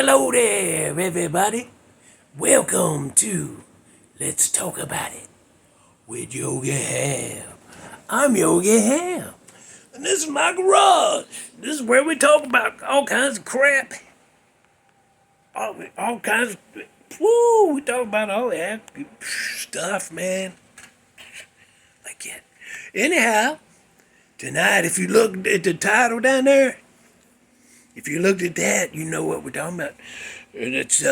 Hello there, everybody. Welcome to Let's Talk About It with Yogi Hamm. I'm Yogi Hamm, and this is my garage. This is where we talk about all kinds of crap. All kinds of... Woo! We talk about all that stuff, man. Like it. Anyhow, tonight, if you look at the title down there, if you looked at that, you know what we're talking about. And it's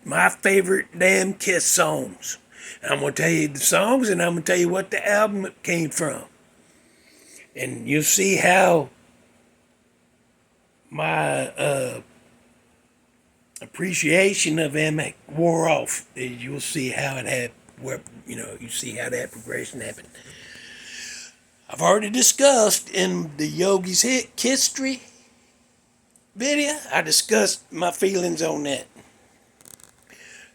my favorite damn Kiss songs. And I'm gonna tell you the songs, and I'm gonna tell you what the album came from. And you'll see how my appreciation of them wore off. You'll see how it had, you see how that progression happened. I've already discussed in the Yogi's history video, I discussed my feelings on that.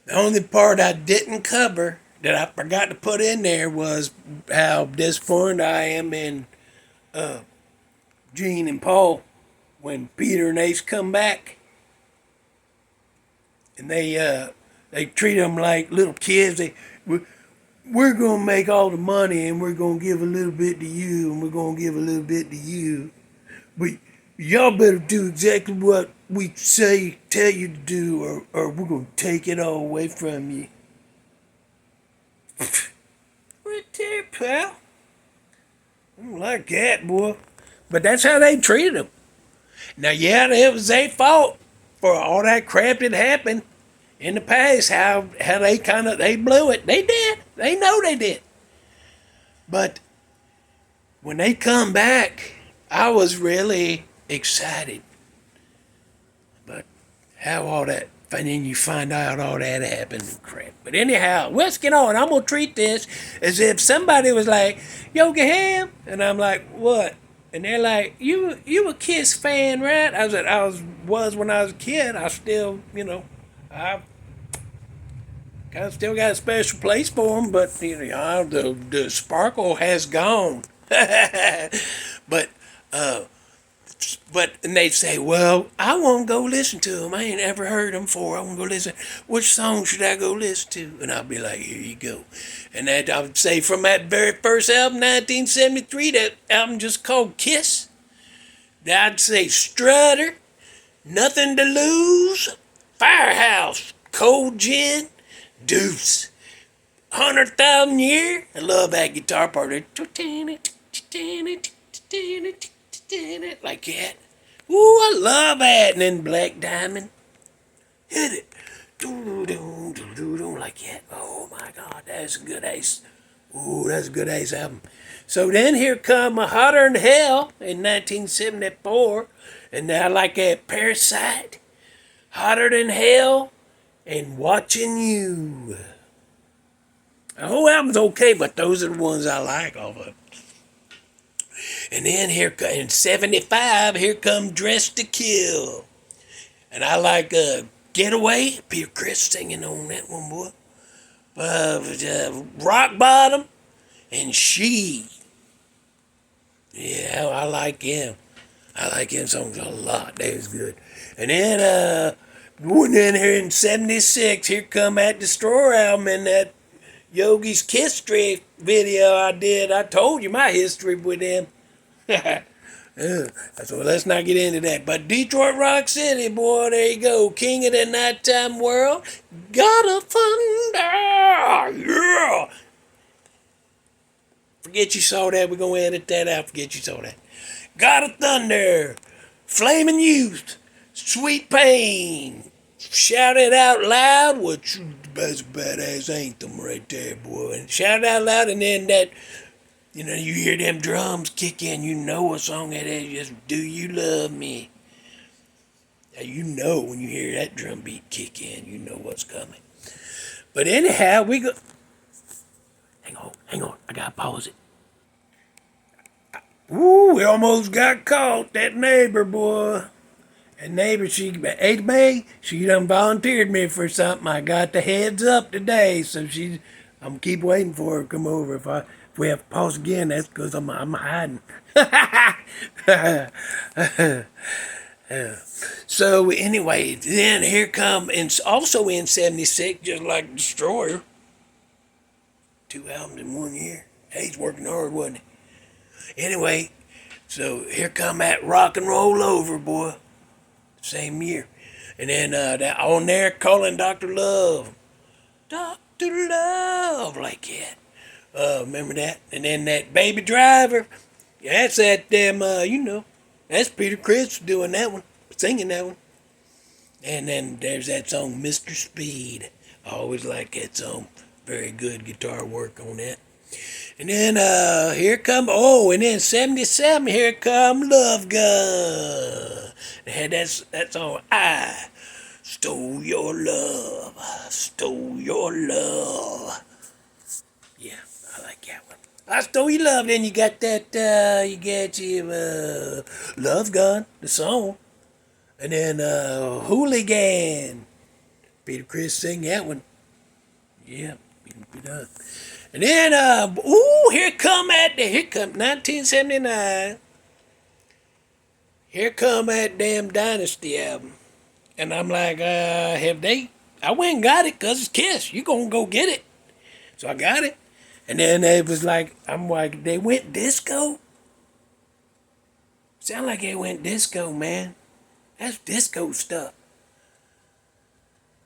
The only part I didn't cover that I forgot to put in there was how disappointed I am in Gene and Paul when Peter and Ace come back, and they treat them like little kids. We're gonna make all the money, and we're gonna give a little bit to you, and we're gonna give a little bit to you, but y'all better do exactly what we tell you to do, or we're going to take it all away from you. Right there, pal. I don't like that, boy. But that's how they treated them. Now, yeah, it was their fault for all that crap that happened in the past, how they blew it. They did. They know they did. But when they come back, I was really excited. But how all that, and then you find out all that happened and crap. But anyhow, let's get on. I'm going to treat this as if somebody was like, Yogi Hamm, and I'm like, what? And they're like, you a Kiss fan, right? I said, I was when I was a kid. I still, I kind of still got a special place for them, but, the sparkle has gone. And they say, well, I want to go listen to them. I ain't ever heard them before. I want to go listen. Which song should I go listen to? And I'll be like, here you go. And I would say from that very first album, 1973, that album just called Kiss. I'd say Strutter, Nothing to Lose, Firehouse, Cold Gin, Deuce, 100,000 Year. I love that guitar part. Like that. Ooh, I love that. And then Black Diamond. Hit it. Like that. Oh my God, that's a good Ace. Ooh, that's a good Ace album. So then here come a Hotter Than Hell in 1974. And I like that Parasite, Hotter Than Hell, and Watching You. The whole album's okay, but those are the ones I like off of it. And then in 75, here come Dress to Kill. And I like Getaway, Peter Criss singing on that one, boy. Rock Bottom and She. Yeah, I like him. I like him songs a lot. That was good. And then, here in 76, here come that Destroyer album and that Yogi's History video I did. I told you my history with him. So let's not get into that. But Detroit Rock City, boy, there you go. King of the Nighttime World. God of Thunder. Yeah. Forget you saw that. We're going to edit that out. Forget you saw that. God of Thunder. Flaming Youth. Sweet Pain. Shout it out loud. That's a badass anthem right there, boy. And shout it out loud, and then that... you hear them drums kick in, you know what song that is. Just Do You Love Me? Now, when you hear that drum beat kick in, you know what's coming. But anyhow, we go... Hang on. I gotta pause it. Ooh, we almost got caught. That neighbor, boy. That neighbor, she done volunteered me for something. I got the heads up today, so I'm gonna keep waiting for her to come over. If we have to pause again, that's because I'm hiding. Yeah. So anyway, then here come, and also in '76, just like Destroyer, 2 albums in 1 year. Hey, he's working hard, wasn't he? Anyway, so here come that Rock and Roll Over, boy. Same year. And then that on there, calling Dr. Love. Dr. Love, like that. Remember that? And then that Baby Driver. Yeah, that's that damn, that's Peter Criss doing that one, singing that one. And then there's that song, Mr. Speed. I always like that song. Very good guitar work on that. And then and then '77, here come Love Gun. They had that song, I stole your love. Yeah, I like that one. I stole your love. Then you got that, you got your Love Gun, the song. And then Hooligan. Peter Criss sing that one. Yeah, be done. And then, here come 1979. Here come that damn Dynasty album. And I'm like, I went and got it because it's Kiss. You gonna go get it. So I got it. And then it was like, I'm like, they went disco? Sound like they went disco, man. That's disco stuff.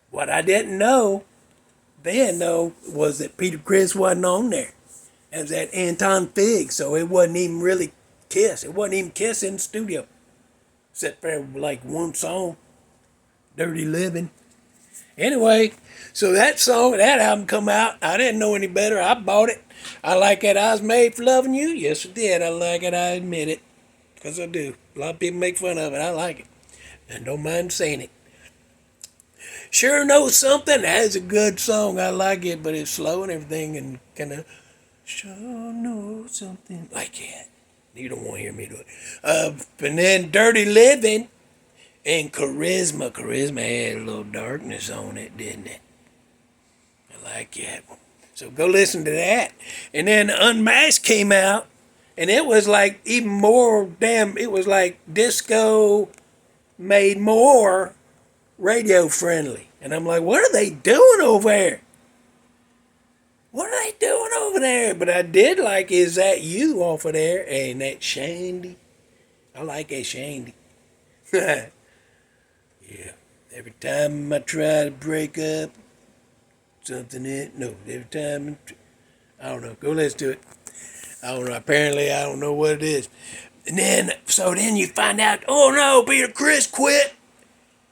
What I didn't know then, though, was that Peter Criss wasn't on there. It was that Anton Fig, so it wasn't even really Kiss. It wasn't even Kiss in the studio. Except for like one song, Dirty Living. Anyway, so that album come out. I didn't know any better. I bought it. I like it. I was made for loving you. Yes, I did. I like it. I admit it. Because I do. A lot of people make fun of it. I like it. And don't mind saying it. Sure Knows Something. That's a good song. I like it, but it's slow and everything and kind of sure knows something like that. You don't want to hear me do it. And then Dirty Living and Charisma. Charisma had a little darkness on it, didn't it? I like that one. So go listen to that. And then Unmasked came out, and it was like even more it was like disco made more radio friendly. And I'm like, what are they doing over there? What are they doing over there? But I did like Is That You off of there, and that Shandy. I like that Shandy. Yeah. Every time I try to break up, every time, I don't know. Go listen to it. I don't know. Apparently, I don't know what it is. And then you find out, oh no, Peter Criss quit.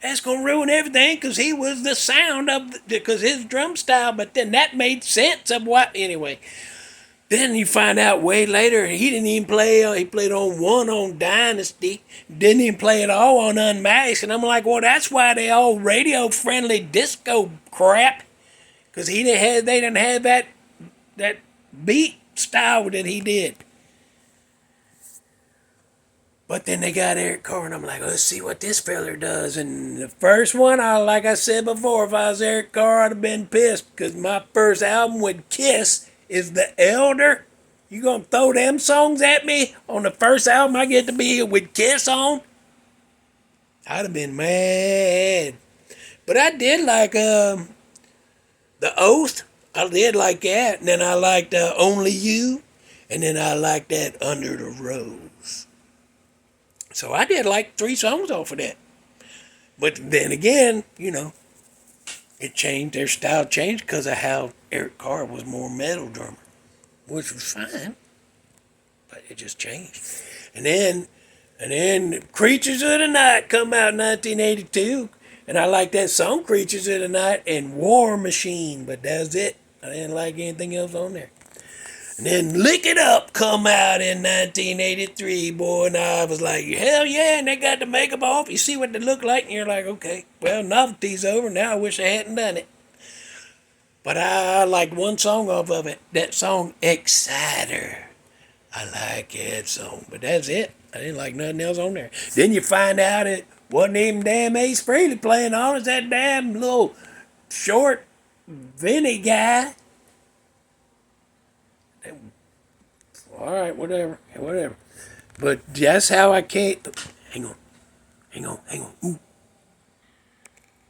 That's going to ruin everything because he was the sound because his drum style, but then that made sense of what, anyway. Then you find out way later he didn't even play, he played on Dynasty, didn't even play it all on Unmasked, and I'm like, well, that's why they all radio-friendly disco crap, because they didn't have that beat style that he did. But then they got Eric Carr, and I'm like, let's see what this feller does. And the first one, like I said before, if I was Eric Carr, I'd have been pissed, because my first album with Kiss is The Elder. You gonna throw them songs at me on the first album I get to be with Kiss on? I'd have been mad. But I did like The Oath. I did like that. And then I liked Only You. And then I liked that Under the Rose. So I did like 3 songs off of that. But then again, it changed, their style changed because of how Eric Carr was more metal drummer, which was fine, but it just changed. And then Creatures of the Night come out in 1982, and I like that song Creatures of the Night and War Machine, but that's it. I didn't like anything else on there. And then Lick It Up come out in 1983, boy, and I was like, hell yeah, and they got the makeup off. You see what they look like, and you're like, okay, well, novelty's over. Now I wish I hadn't done it. But I liked one song off of it, that song, Exciter. I like that song, but that's it. I didn't like nothing else on there. Then you find out it wasn't even damn Ace Frehley playing on, it's that damn little short Vinny guy. All right, whatever. But that's how I can't. Hang on. Hang on, hang on. Ooh.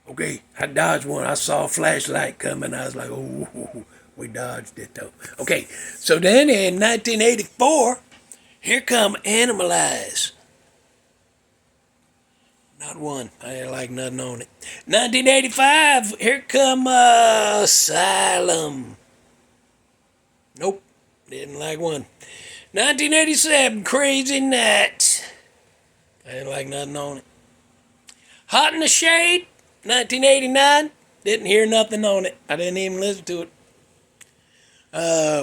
Okay, I dodged one. I saw a flashlight coming. I was like, oh, we dodged it though. Okay, so then in 1984, here come Animalize. Not one. I ain't like nothing on it. 1985, here come Asylum. Nope, didn't like one. 1987, Crazy Nights. I ain't like nothing on it. Hot in the Shade, 1989. Didn't hear nothing on it. I didn't even listen to it.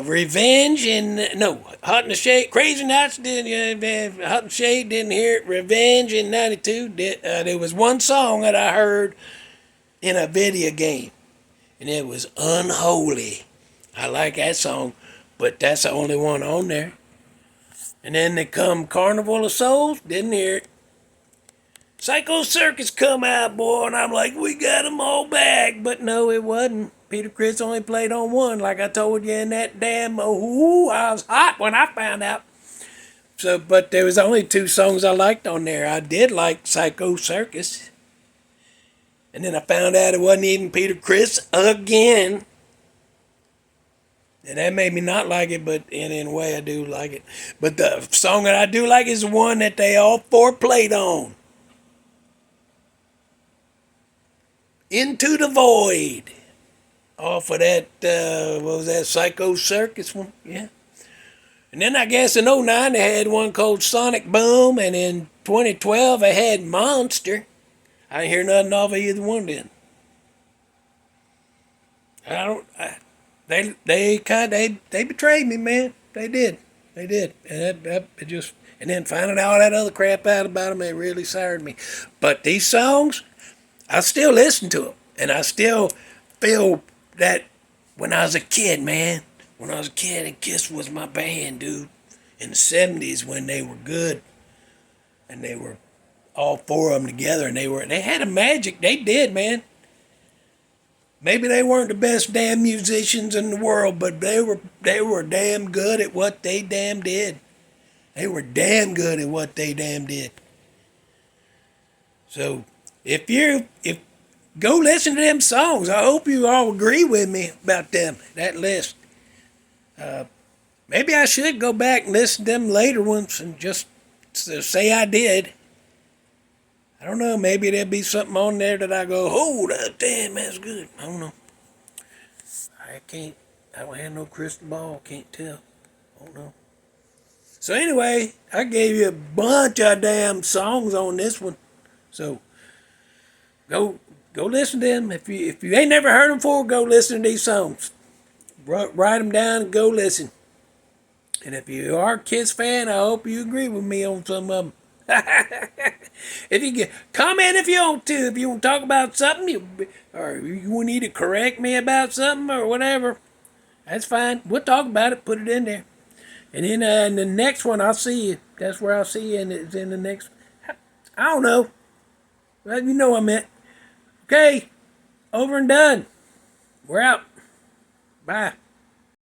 Revenge and no, Hot in the Shade, Crazy Nights. Hot in the Shade, didn't hear it. Revenge in '92. There was one song that I heard in a video game, and it was Unholy. I like that song, but that's the only one on there. And then they come Carnival of Souls. Didn't hear it. Psycho Circus come out, boy, and I'm like, we got them all back. But no, it wasn't. Peter Criss only played on one, like I told you in that damn, I was hot when I found out. So, but there was only two songs I liked on there. I did like Psycho Circus. And then I found out it wasn't even Peter Criss again. And that made me not like it, but in a way I do like it. But the song that I do like is the one that they all four played on. Into the Void. Off of that, what was that, Psycho Circus one? Yeah. And then I guess in '09 they had one called Sonic Boom, and in 2012 they had Monster. I didn't hear nothing off of either one then. They betrayed me, man. They did. And it just, and then finding all that other crap out about them, it really soured me. But these songs, I still listen to them, and I still feel that when I was a kid, man. When I was a kid, and Kiss was my band, dude. In the '70s when they were good, and they were all four of them together, and they had a magic. They did, man. Maybe they weren't the best damn musicians in the world, but they were damn good at what they damn did. They were damn good at what they damn did. So if go listen to them songs, I hope you all agree with me about them, that list. Maybe I should go back and listen to them later ones and just say I did. I don't know, maybe there'll be something on there that I go, oh, damn, that's good. I don't know. I don't have no crystal ball, can't tell. I don't know. So anyway, I gave you a bunch of damn songs on this one. So go listen to them. If you ain't never heard them before, go listen to these songs. Write them down and go listen. And if you are a Kiss fan, I hope you agree with me on some of them. If you get comment if you want to. If you want to talk about something, or you need to correct me about something or whatever, that's fine. We'll talk about it. Put it in there. And then in the next one, I'll see you. That's where I'll see you. And it's in the next. I don't know. Well, you know what I meant. Okay. Over and done. We're out. Bye.